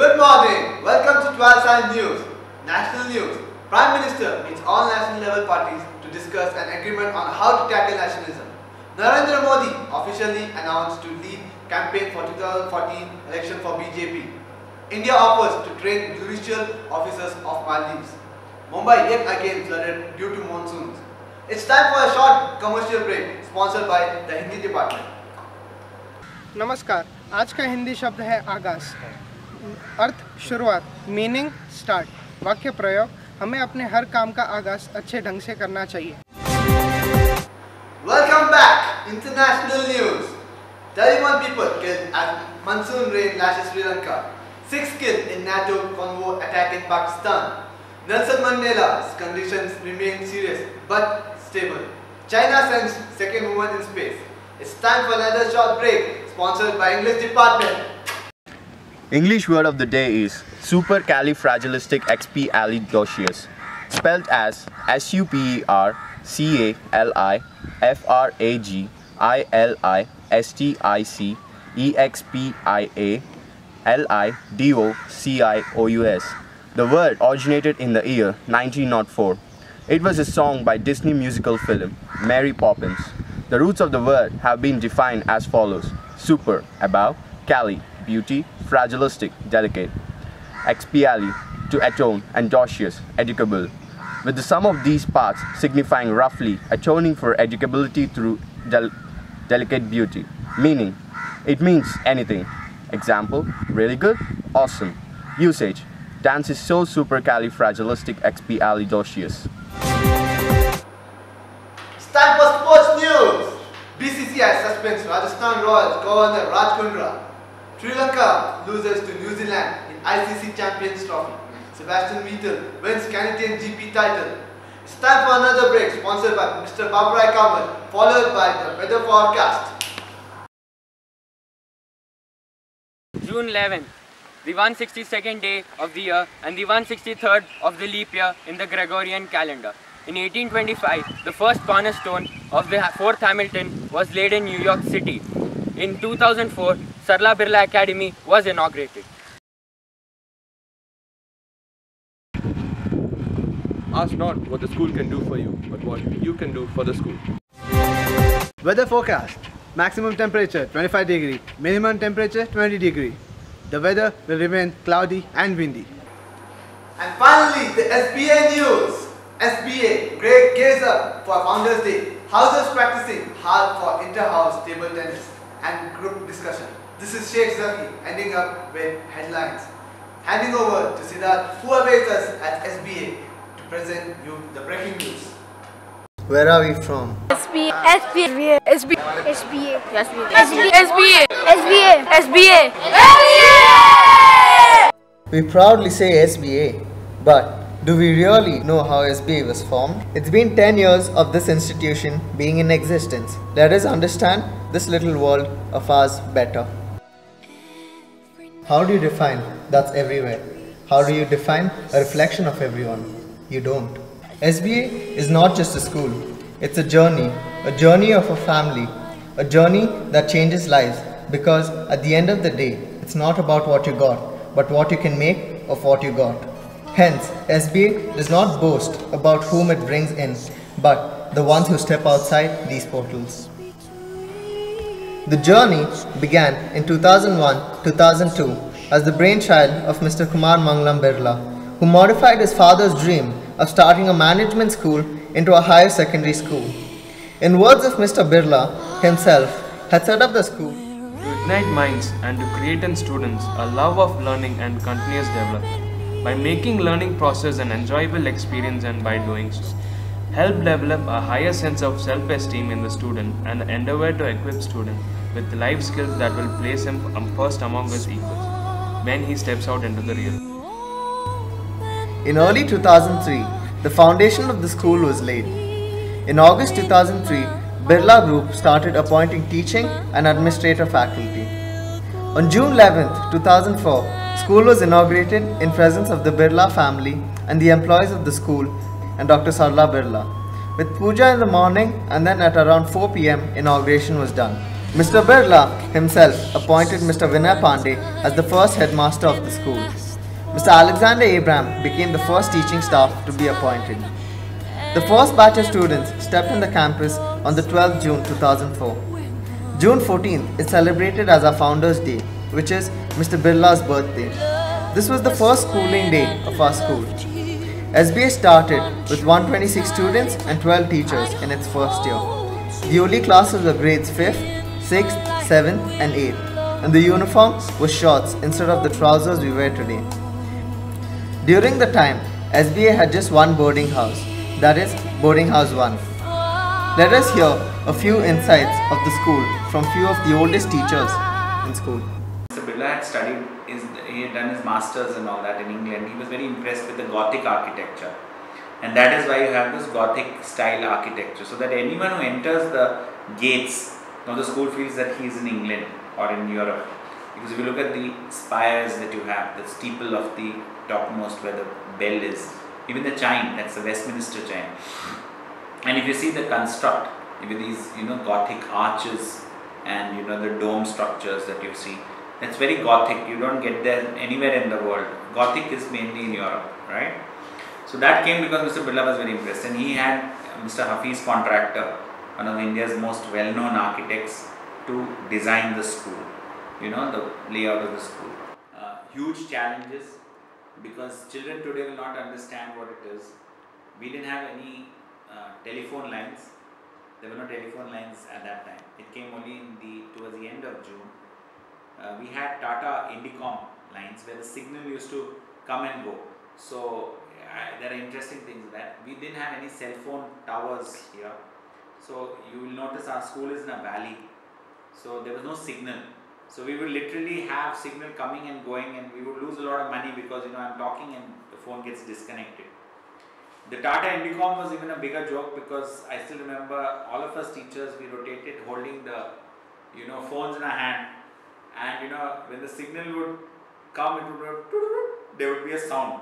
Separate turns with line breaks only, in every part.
Good morning. Welcome to XII News. National News. Prime Minister meets all national level parties to discuss an agreement on how to tackle nationalism. Narendra Modi officially announced to lead campaign for 2014 election for BJP. India offers to train judicial officers of Maldives. Mumbai yet again flooded due to monsoons. It's time for a short commercial break sponsored by the Hindi department.
नमस्कार, आज का हिंदी शब्द है आगाज। अर्थ शुरुआत, meaning start. वाक्य प्रयोग, हमें अपने हर काम का आगाज अच्छे ढंग से करना चाहिए।
Welcome back. International news. 31 people killed as monsoon rain lashes Sri Lanka. 6 killed in NATO convoy attack in Pakistan. Nelson Mandela's conditions remain serious but stable. China sends second woman in space. It's time for another short break sponsored by English department.
English word of the day is supercalifragilisticexpialidocious, spelled as supercalifragilisticexpialidocious. The word originated in the year 1904. It was a song by Disney musical film Mary Poppins. The roots of the word have been defined as follows: super, above; cali, beauty; fragilistic, delicate; expiali, to atone; and docious, educable, with the sum of these parts signifying roughly atoning for educability through delicate beauty. Meaning, it means anything. Example, really good, awesome. Usage, dance is so supercalifragilisticexpialidocious.
It's time for sports news. BCCI suspends Rajasthan Royals Governor Raj Kundra. Sri Lanka loses to New Zealand in ICC Champions Trophy. Sebastian Vettel wins Canadian GP title. It's time for another break sponsored by Mr. Babrai Kamal, followed by the weather forecast.
June 11th, the 162nd day of the year and the 163rd of the leap year in the Gregorian calendar. In 1825, the first cornerstone of the 4th Hamilton was laid in New York City. In 2004, Sarala Birla Academy was inaugurated.
Ask not what the school can do for you, but what you can do for the school.
Weather forecast. Maximum temperature 25 degree, minimum temperature 20 degree. The weather will remain cloudy and windy. And finally, the SBA news. SBA, great gaze up for Founders Day. Houses practicing hard for inter-house table tennis and group discussion. This is Sheikh Zaki ending up with headlines. Handing over to Siddharth, who awaits us at SBA to present you the breaking news.
Where are we from?
SBA, SBA, SBA, SBA, SBA, SBA, SBA, SBA.
We proudly say SBA, but do we really know how SBA was formed? It's been 10 years of this institution being in existence. Let us understand this little world of ours better. How do you define that's everywhere? How do you define a reflection of everyone? You don't. SBA is not just a school. It's a journey of a family, a journey that changes lives, because at the end of the day, it's not about what you got, but what you can make of what you got. Hence, SBA does not boast about whom it brings in, but the ones who step outside these portals. The journey began in 2001-2002 as the brainchild of Mr. Kumar Mangalam Birla, who modified his father's dream of starting a management school into a higher secondary school. In words of Mr. Birla himself, had set up the school
to ignite minds and to create in students a love of learning and continuous development. By making learning process an enjoyable experience, and by doing so, help develop a higher sense of self-esteem in the student and endeavor to equip student with life skills that will place him first among his equals when he steps out into the real.
In early 2003, the foundation of the school was laid. In August 2003, Birla Group started appointing teaching and administrative faculty. On June 11, 2004, school was inaugurated in presence of the Birla family and the employees of the school and Dr. Sarala Birla. With puja in the morning, and then at around 4 p.m. inauguration was done. Mr. Birla himself appointed Mr. Vinay Pandey as the first headmaster of the school. Mr. Alexander Abraham became the first teaching staff to be appointed. The first batch of students stepped on the campus on the 12th June 2004. June 14th is celebrated as our Founders Day, which is Mr. Birla's birthday. This was the first schooling day of our school. SBA started with 126 students and 12 teachers in its first year. The only classes were grades 5th, 6th, 7th and 8th, and the uniform was shorts instead of the trousers we wear today. During the time, SBA had just one boarding house, that is Boarding House 1. Let us hear a few insights of the school from few of the oldest teachers in school.
Mr. Birla had studied, he had done his masters and all that in England. He was very impressed with the Gothic architecture, and that is why you have this Gothic style architecture, so that anyone who enters the gates of the school feels that he is in England or in Europe. Because if you look at the spires that you have, the steeple of the topmost where the bell is, even the chime, that's the Westminster chime. And if you see the construct with these, Gothic arches and the dome structures that you see, that's very Gothic. You don't get that anywhere in the world. Gothic is mainly in Europe, right? So that came because Mr. Birla was very impressed, and he had Mr. Hafiz Contractor, one of India's most well-known architects, to design the school, the layout of the school. Huge challenges, because children today will not understand what it is. We didn't have any telephone lines. There were no telephone lines at that time. It came only towards the end of June. We had Tata Indicom lines where the signal used to come and go. So there are interesting things that we didn't have any cell phone towers here. So you will notice our school is in a valley. So there was no signal. So we would literally have signal coming and going, and we would lose a lot of money because I'm talking and the phone gets disconnected. The Tata Indicom was even a bigger joke, because I still remember all of us teachers, we rotated holding the phones in our hand, and when the signal would come, it would there would be a sound,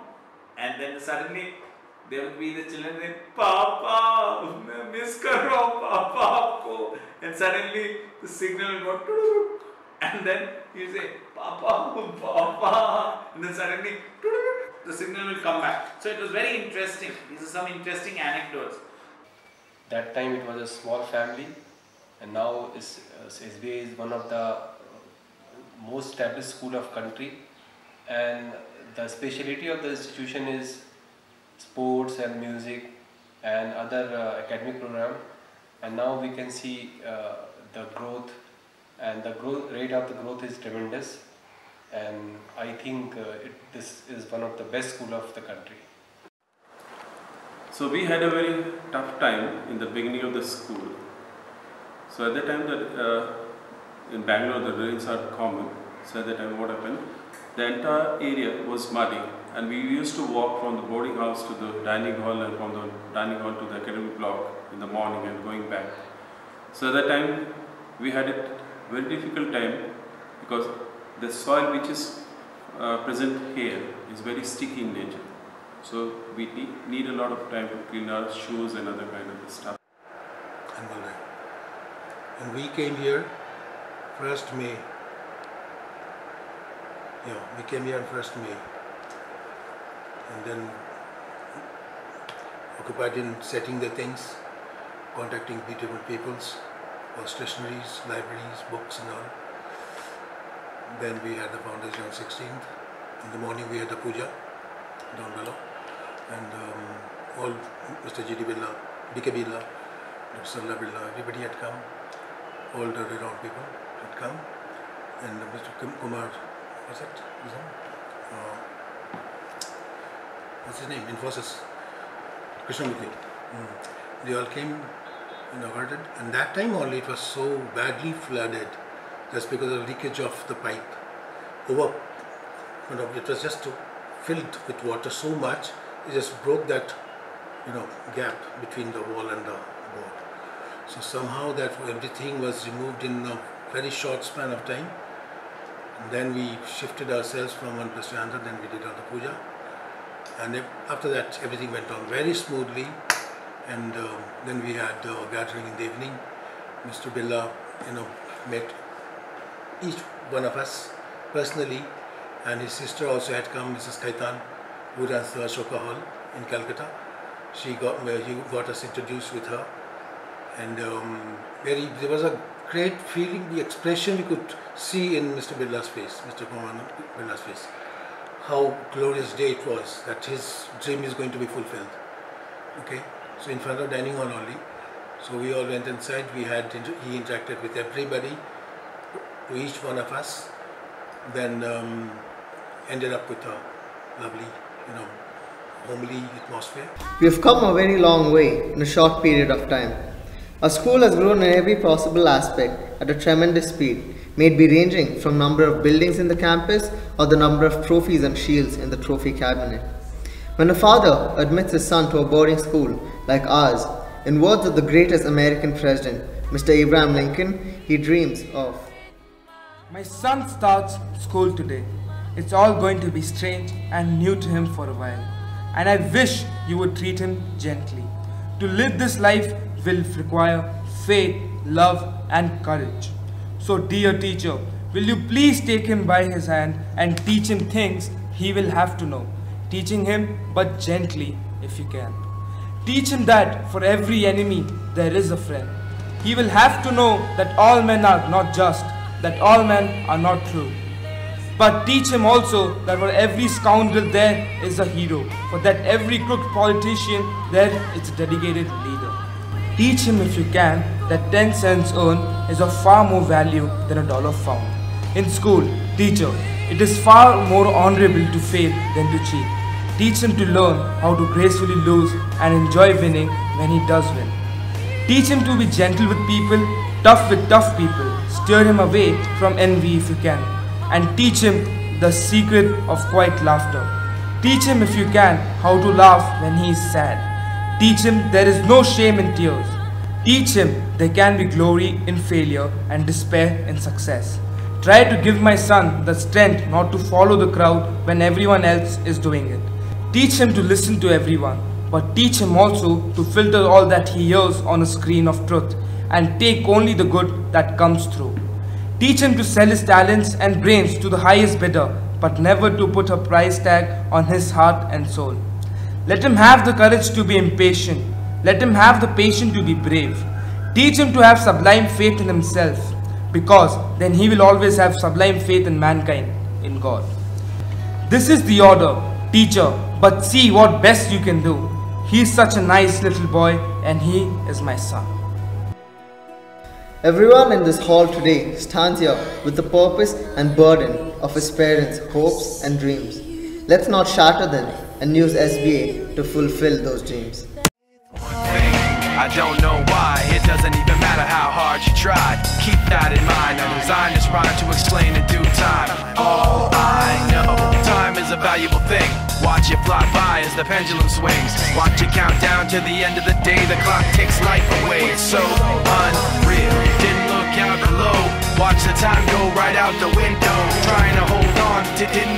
and then suddenly there would be the children saying, "Papa, miss karo Papa ko," and suddenly the signal will go, and then you say, "Papa, Papa," and then suddenly the signal will come back. So it was very interesting. These are some interesting anecdotes.
That time it was a small family, and now SBA is one of the most established school of country, and the speciality of the institution is sports and music and other academic program, and now we can see the growth, and the growth rate of the growth is tremendous, and I think this is one of the best school of the country.
So we had a very tough time in the beginning of the school. So at the time that in Bangalore the rains are common, so at the time what happened, the entire area was muddy, and we used to walk from the boarding house to the dining hall, and from the dining hall to the academic block in the morning and going back. So at that time we had a very difficult time, because the soil which is present here is very sticky in nature. So we need a lot of time to clean our shoes and other kind of stuff.
And we came here 1st May. Yeah, we came here on 1st May. And then occupied in setting the things, contacting different peoples for stationaries, libraries, books and all. Then we had the foundation on 16th. In the morning we had the puja down below. And all Mr. G.D. Birla, B.K. Birla, Dr. Sarala Birla, everybody had come. All the renowned people had come. And Mr. Kumar, what's it? What's his name? Infosys. Krishnamurthy. They all came, inaugurated, and that time only it was so badly flooded just because of leakage of the pipe. It was just filled with water so much, it just broke that gap between the wall and the board. So somehow that everything was removed in a very short span of time. And then we shifted ourselves from one place to another, then we did all the puja. And after that everything went on very smoothly. And then we had a gathering in the evening. Mr. Birla, met each one of us personally, and his sister also had come, Mrs. Kaitan, who runs the Ashoka Hall in Calcutta. He got us introduced with her, and there was a great feeling, the expression you could see in Mr. Birla's face, Mr. Kumar Birla's face. How glorious day it was that his dream is going to be fulfilled. Okay, so in front of dining hall only. So we all went inside. He interacted with everybody, to each one of us. Then ended up with a lovely, homely atmosphere.
We have come a very long way in a short period of time. Our school has grown in every possible aspect at a tremendous speed, may it be ranging from number of buildings in the campus or the number of trophies and shields in the trophy cabinet. When a father admits his son to a boarding school like ours, in words of the greatest American president, Mr. Abraham Lincoln, he dreams of,
"My son starts school today. It's all going to be strange and new to him for a while, and I wish you would treat him gently. To live this life will require faith, love and courage. So dear teacher, will you please take him by his hand and teach him things he will have to know, teaching him but gently if you can. Teach him that for every enemy there is a friend. He will have to know that all men are not just, that all men are not true. But teach him also that for every scoundrel there is a hero, for that every crooked politician there is a dedicated leader. Teach him if you can that 10 cents earned is of far more value than a dollar found. In school, teacher, it is far more honorable to fail than to cheat. Teach him to learn how to gracefully lose and enjoy winning when he does win. Teach him to be gentle with people, tough with tough people. Steer him away from envy if you can. And teach him the secret of quiet laughter. Teach him if you can how to laugh when he is sad. Teach him there is no shame in tears. Teach him there can be glory in failure and despair in success. Try to give my son the strength not to follow the crowd when everyone else is doing it. Teach him to listen to everyone, but teach him also to filter all that he hears on a screen of truth and take only the good that comes through. Teach him to sell his talents and brains to the highest bidder, but never to put a price tag on his heart and soul. Let him have the courage to be impatient. Let him have the patience to be brave. Teach him to have sublime faith in himself, because then he will always have sublime faith in mankind, in God. This is the order, teacher, but see what best you can do. He is such a nice little boy and he is my son.
Everyone in this hall today stands here with the purpose and burden of his parents' hopes and dreams. Let's not shatter them and use SBA to fulfill those dreams.
I don't know why, it doesn't even matter how hard you tried. Keep that in mind, I designed this rhyme to explain in due time. All I know, time is a valuable thing. Watch it fly by as the pendulum swings. Watch it count down to the end of the day. The clock takes life away, it's so unreal. Didn't look out below, watch the time go right out the window. Trying to hold on to didn't